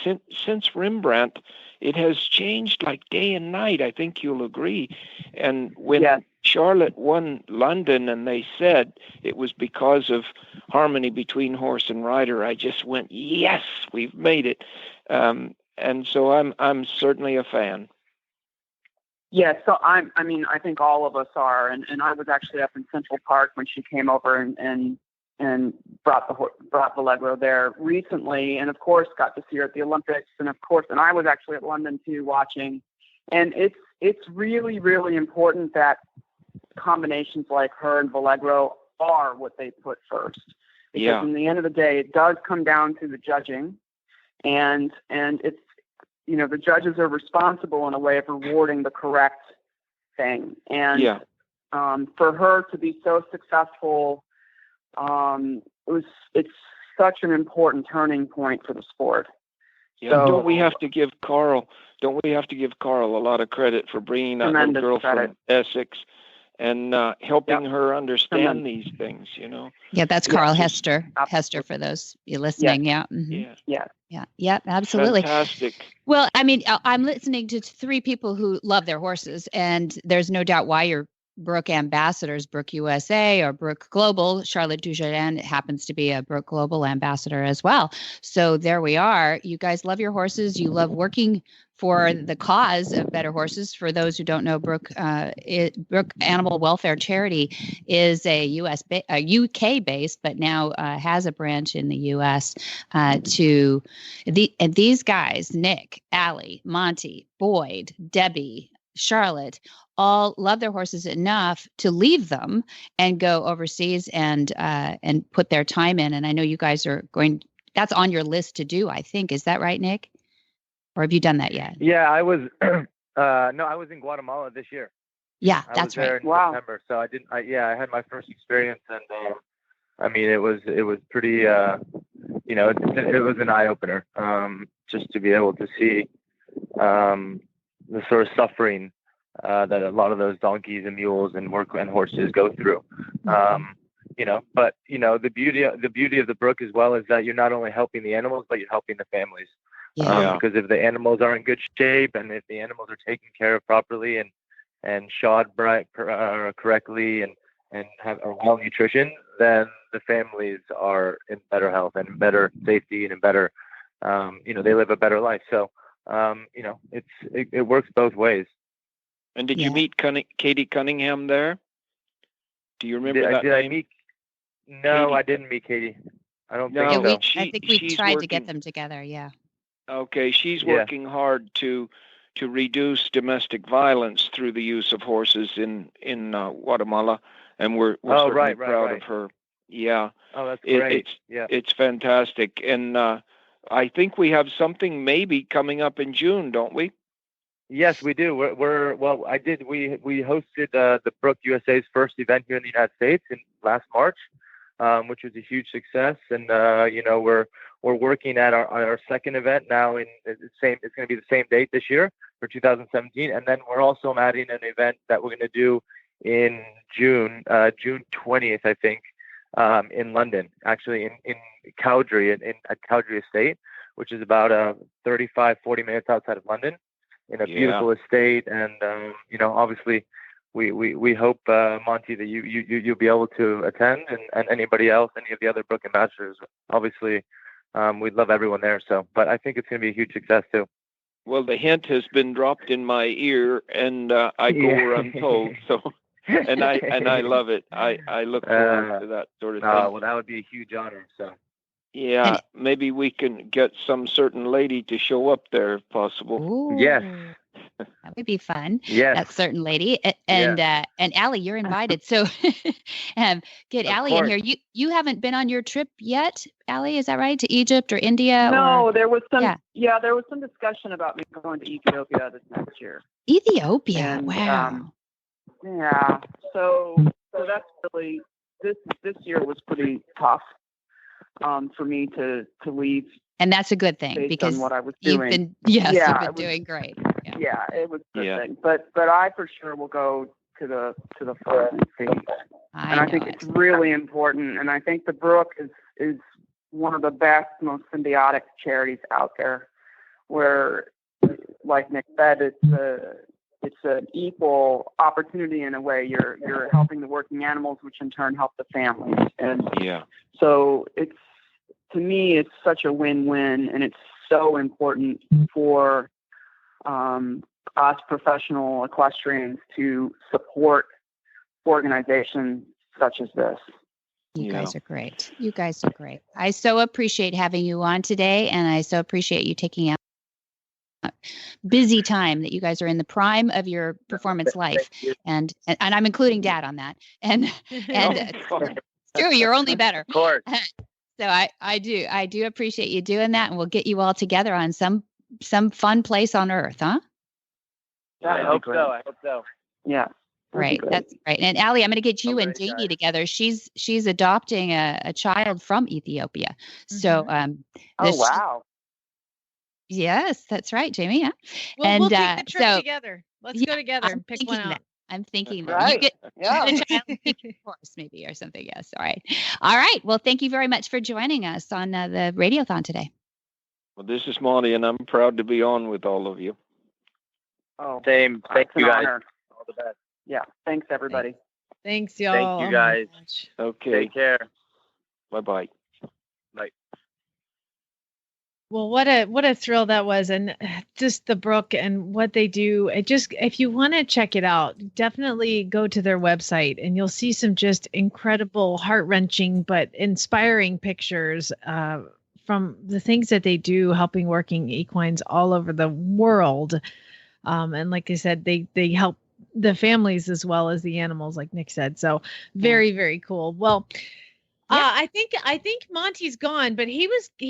since Rembrandt, it has changed like day and night. I think you'll agree. And when Charlotte won London, and they said it was because of harmony between horse and rider, I just went, yes, we've made it. And so I'm certainly a fan. Yeah, so I think all of us are, and I was actually up in Central Park when she came over and brought Valegro there recently, and of course got to see her at the Olympics, and I was actually at London too watching, and it's really, really important that combinations like her and Valegro are what they put first, because in the end of the day, it does come down to the judging, and it's the judges are responsible in a way of rewarding the correct thing, and for her to be so successful. It's such an important turning point for the sport. Yeah, so, don't we have to give Carl a lot of credit for bringing that little girl from Essex and helping her understand these things, you know. Yeah, that's Carl Hester. Hester, for those you listening. Yeah. Yeah, absolutely. Fantastic. Well, I mean, I'm listening to three people who love their horses, and there's no doubt why you're Brooke ambassadors, Brooke USA or Brooke Global. Charlotte Dujardin happens to be a Brooke Global ambassador as well. So there we are. You guys love your horses. You love working for the cause of better horses. For those who don't know, Brooke Animal Welfare Charity is a UK based, but now has a branch in the US. And these guys, Nick, Allie, Monty, Boyd, Debbie, Charlotte, all love their horses enough to leave them and go overseas and put their time in. And I know you guys are that's on your list to do, I think. Is that right, Nick? Or have you done that yet? Yeah, I was, I was in Guatemala this year. Yeah, I was there in September. So I had my first experience, and I mean, it was pretty, it was an eye opener, just to be able to see, the sort of suffering that a lot of those donkeys and mules and horses go through. But the beauty of the Brook as well is that you're not only helping the animals, but you're helping the families. Because if the animals are in good shape, and if the animals are taken care of properly and shod correctly and are well nutrition, then the families are in better health and better safety and in better, they live a better life. So, it works both ways. And did you meet Katie Cunningham there? Do you remember that name? I meet? No, Katie? I didn't meet Katie. I don't think so. I think we tried to get them together. Yeah. Okay, she's working hard to reduce domestic violence through the use of horses in Guatemala, and we're certainly proud of her. Yeah. Oh, that's great. It's fantastic, and I think we have something maybe coming up in June, don't we? Yes, we do. We hosted the Brooke USA's first event here in the United States last March, which was a huge success, and we're working at our second event now. It's going to be the same date this year for 2017, and then we're also adding an event that we're going to do in June 20th, I think, in London, actually in Cowdrey, at Cowdrey Estate, which is about 35, 40 minutes outside of London, in a beautiful estate. And obviously, we hope, Monty, that you'll be able to attend, and anybody else, any of the other Brooke ambassadors. Obviously, we'd love everyone there. So, but I think it's going to be a huge success too. Well, the hint has been dropped in my ear, and I go where I'm told. So, and I love it. I look forward to that sort of thing. Well, that would be a huge honor. So. Yeah, maybe we can get some certain lady to show up there if possible. Ooh, yes. That would be fun. Yes. That certain lady. And Allie, you're invited. So get Allie in here. You haven't been on your trip yet, Allie, is that right? To Egypt or India? No, there was some there was some discussion about me going to Ethiopia this next year. Ethiopia. And, wow. So that's really this year was pretty tough. For me to leave, and that's a good thing because what I was doing. You've been doing great. Yeah, it was a good thing. But I for sure will go to the front and see. I think it's really important. And I think the Brook is one of the best, most symbiotic charities out there, where, like Nick said, it's an equal opportunity in a way. You're helping the working animals, which in turn help the families. And so to me, it's such a win-win, and it's so important for us professional equestrians to support organizations such as this. You guys are great. You guys are great. I so appreciate having you on today, and I so appreciate you taking out busy time that you guys are in the prime of your performance life, and I'm including Dad on that. And it's true, you're only better. Of course. So I do appreciate you doing that, and we'll get you all together on some fun place on earth, huh? Yeah, I hope so. Yeah. Right. That's right. And Allie, I'm going to get you and Jamie together. She's adopting a child from Ethiopia. So, wow. Yes, that's right, Jamie. Yeah. We'll take the trip together. Let's go together and pick one out. I'm thinking Right. you get Yeah. a child horse maybe or something. Yes. All right. All right. Well, thank you very much for joining us on the Radiothon today. Well, this is Monty, and I'm proud to be on with all of you. Oh, Same. Thank it's an you guys. honor. All the best. Yeah. Thanks, everybody. Thanks, y'all. Thank you Oh my guys. gosh. Okay. Take care. Bye-bye. Bye. Well, what a thrill that was, and just the Brook and what they do. It just, if you want to check it out, definitely go to their website, and you'll see some just incredible, heart-wrenching but inspiring pictures from the things that they do, helping working equines all over the world. And like I said, they help the families as well as the animals, like Nick said. So very, very cool. Well. I think Monty's gone, but he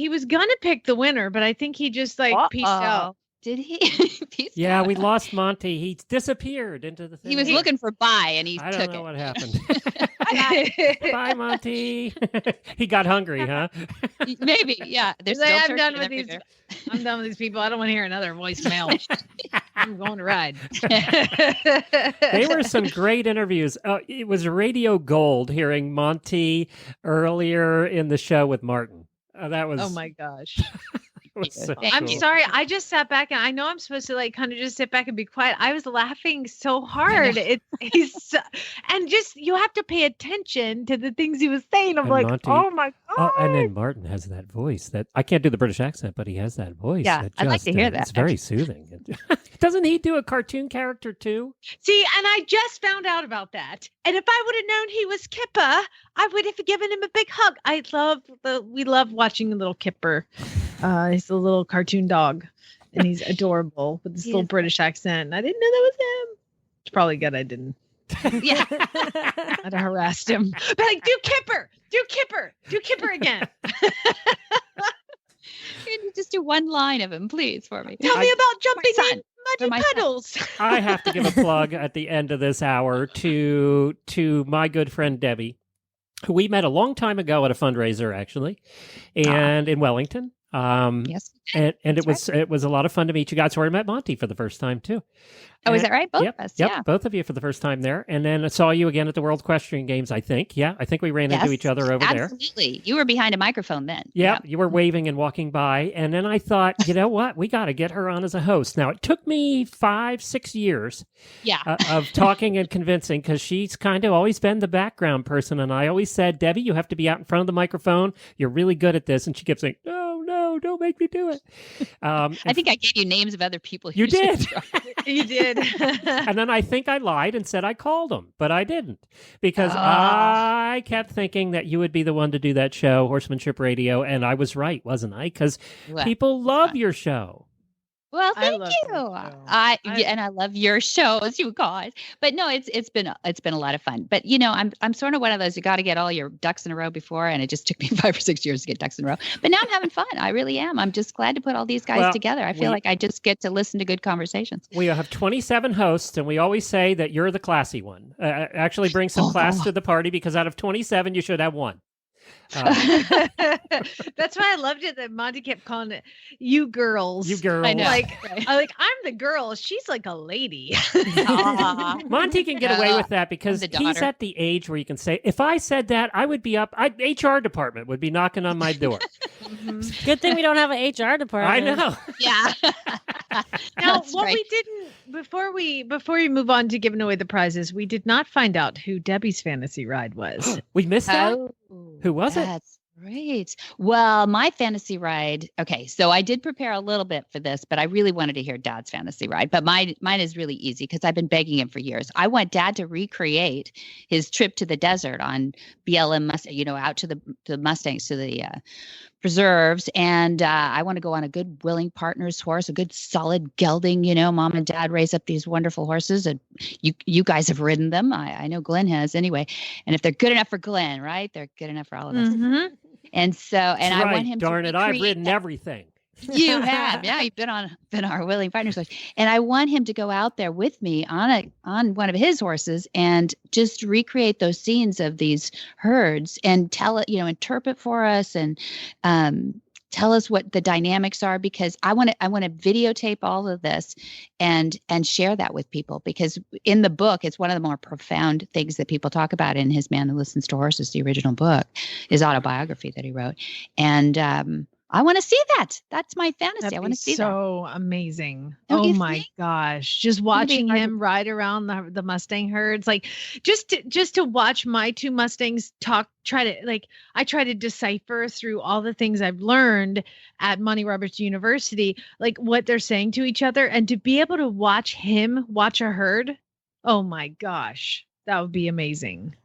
was gonna pick the winner, but I think he just peaced out. Did he? Yeah, we lost Monty. He disappeared into the thing. He was looking for bye, and he I took don't know it. what happened. Bye, Monty. He got hungry, huh? Maybe, yeah. There's still I'm turkey done in with there. these. I'm done with these people. I don't want to hear another voicemail. I'm going to ride. They were some great interviews. It was radio gold hearing Monty earlier in the show with Martin. That was. Oh my gosh. It was so I'm cool. sorry. I just sat back, and I know I'm supposed to kind of just sit back and be quiet. I was laughing so hard. And just you have to pay attention to the things he was saying. I'm And like, Monty- oh my god. Oh, and then Martin has that voice that I can't do the British accent, but he has that voice. Yeah, that I'd like to hear that, It's very soothing. Doesn't he do a cartoon character too? See, and I just found out about that. And if I would have known he was Kipper, I would have given him a big hug. We love watching the little Kipper. He's a little cartoon dog, and he's adorable with this little British accent. I didn't know that was him. It's probably good I didn't. Yeah. I'd have harassed him. But do Kipper again. Can you just do one line of him, please, for me? Tell me about jumping in For my muddy puddles. I have to give a plug at the end of this hour to my good friend Debbie, who we met a long time ago at a fundraiser, actually, and in Wellington. Yes, and it was a lot of fun to meet you guys. Where I met Monty for the first time too. Oh, is that right? Both Yep, of us. Yep, Yeah. both of you for the first time there. And then I saw you again at the World Equestrian Games, I think. Yeah, I think we ran into each other over there. Absolutely. You were behind a microphone then. Yeah, you were waving and walking by. And then I thought, you know what? We got to get her on as a host. Now, it took me 5-6 years of talking and convincing, because she's kind of always been the background person. And I always said, Debbie, you have to be out in front of the microphone. You're really good at this. And she kept saying, no, don't make me do it. I think I gave you names of other people. You did. You did. And then I think I lied and said I called him, but I didn't, because I kept thinking that you would be the one to do that show, Horsemanship Radio, and I was right, wasn't I? Because people love your show. Well, thank you. And I love your shows, you guys. But no, it's been a lot of fun. But I'm sort of one of those, you got to get all your ducks in a row before, and it just took me 5 or 6 years to get ducks in a row. But now I'm having fun. I really am. I'm just glad to put all these guys together. I feel like I just get to listen to good conversations. We have 27 hosts, and we always say that you're the classy one. Actually, bring some class to the party, because out of 27, you should have one. That's why I loved it that Monty kept calling it "you girls." You girls. I know. I'm the girl. She's like a lady. Monty can get away with that because he's at the age where you can say, if I said that, I would be up. HR department would be knocking on my door. Good thing we don't have an HR department. I know. Yeah. Now, we didn't before we move on to giving away the prizes, we did not find out who Debbie's fantasy ride was. We missed that. Who was it? That's right. Well, my fantasy ride. Okay, so I did prepare a little bit for this, but I really wanted to hear Dad's fantasy ride. But mine is really easy because I've been begging him for years. I want Dad to recreate his trip to the desert on BLM Mustang, out to the Mustangs, to the preserves, and I want to go on a good willing partner's horse, a good solid gelding. Mom and Dad raise up these wonderful horses, and you guys have ridden them. I know Glenn has anyway. And if they're good enough for Glenn, right, they're good enough for all of us. Mm-hmm. And so, and I want him darn to it, I've ridden everything. You have, yeah. You've been our willing partners, and I want him to go out there with me on one of his horses and just recreate those scenes of these herds and tell it, interpret for us, and tell us what the dynamics are, because I want to videotape all of this and share that with people, because in the book, it's one of the more profound things that people talk about in his Man Who Listens to Horses, the original book, his autobiography that he wrote. And I want to see that. That's my fantasy. I want to see that. So amazing. Don't Oh you my think? gosh. Just watching him ride around the Mustang herds, like just to watch my two Mustangs talk, I try to decipher through all the things I've learned at Monty Roberts University, like what they're saying to each other, and to be able to watch him watch a herd. Oh my gosh. That would be amazing.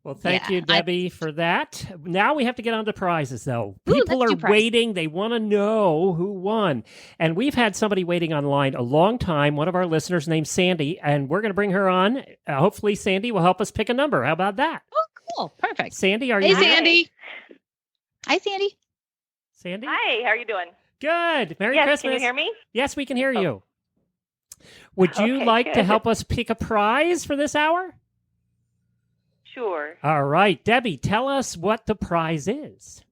Well, thank you, Debbie, for that. Now we have to get on to prizes, though. People are waiting. They want to know who won. And we've had somebody waiting online a long time, one of our listeners named Sandy, and we're going to bring her on. Hopefully, Sandy will help us pick a number. How about that? Oh, cool. Perfect. Sandy, are you Hey, Sandy. Hi, Sandy. Sandy? Hi, how are you doing? Good. Merry yes, Christmas. Can you hear me? Yes, we can hear you. Would you Okay, like to good. help us pick a prize for this hour? Sure. All right. Debbie, tell us what the prize is.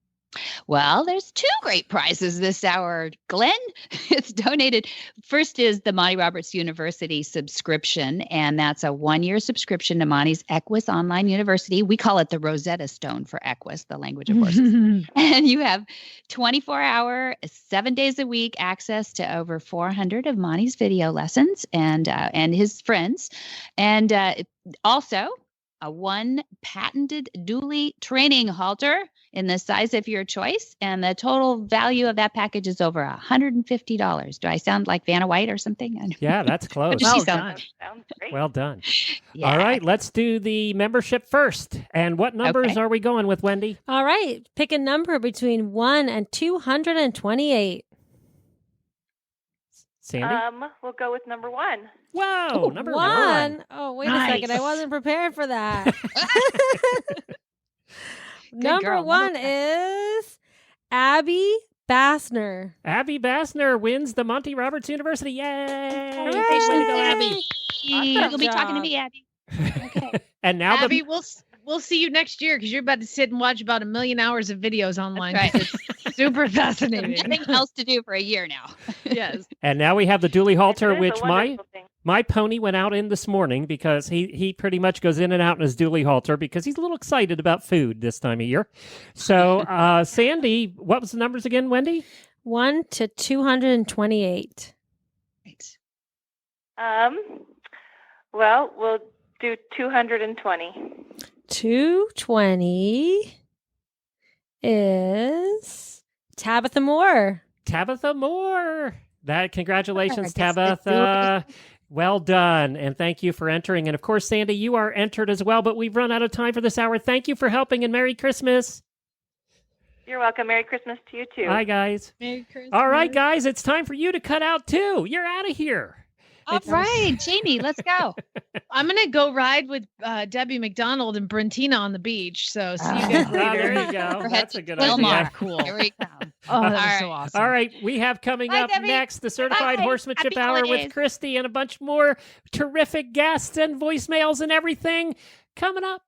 Well, there's two great prizes this hour, Glenn. It's donated. First is the Monty Roberts University subscription, and that's a 1-year subscription to Monty's Equus Online University. We call it the Rosetta Stone for Equus, the language of horses. And you have 24-hour, 7 days a week access to over 400 of Monty's video lessons and his friends, and also a 1 patented dually training halter in the size of your choice. And the total value of that package is over $150. Do I sound like Vanna White or something? Yeah, that's close. Well done. Sounds great. Well done. Yeah. All right, let's do the membership first. And what numbers are we going with, Wendy? All right. Pick a number between 1 and 228. Sandy? We'll go with number 1. Whoa, number 1. Oh, wait a second. I wasn't prepared for that. Number 1 is Abby Bassner. Abby Bassner wins the Monty Roberts University. Yay! Way to go, Abby. You'll be talking to me, Abby. And now Abby, we'll see you next year, because you're about to sit and watch about 1 million hours of videos online. That's right. It's super fascinating. Nothing else to do for a year now. Yes. And now we have the dually halter, It is a which wonderful thing. my pony went out in this morning, because he pretty much goes in and out in his dually halter because he's a little excited about food this time of year. So, Sandy, what was the numbers again, Wendy? 1 to 228. Right. Well, we'll do 220. 220 is Tabitha Moore. Tabitha Moore. Congratulations, Tabitha. Well done. And thank you for entering. And of course, Sandy, you are entered as well, but we've run out of time for this hour. Thank you for helping, and Merry Christmas. You're welcome. Merry Christmas to you, too. Hi, guys. Merry Christmas. All right, guys, it's time for you to cut out, too. You're out of here. All right, Jamie, let's go. I'm going to go ride with Debbie McDonald and Brentina on the beach. So see you guys later. There you go. That's a good idea. Cool. Here we come. Oh, that was All so right. awesome. All right, we have coming Bye, up Debbie. next the Certified Bye. Horsemanship Happy Hour holidays. with Christy, and a bunch more terrific guests and voicemails and everything coming up.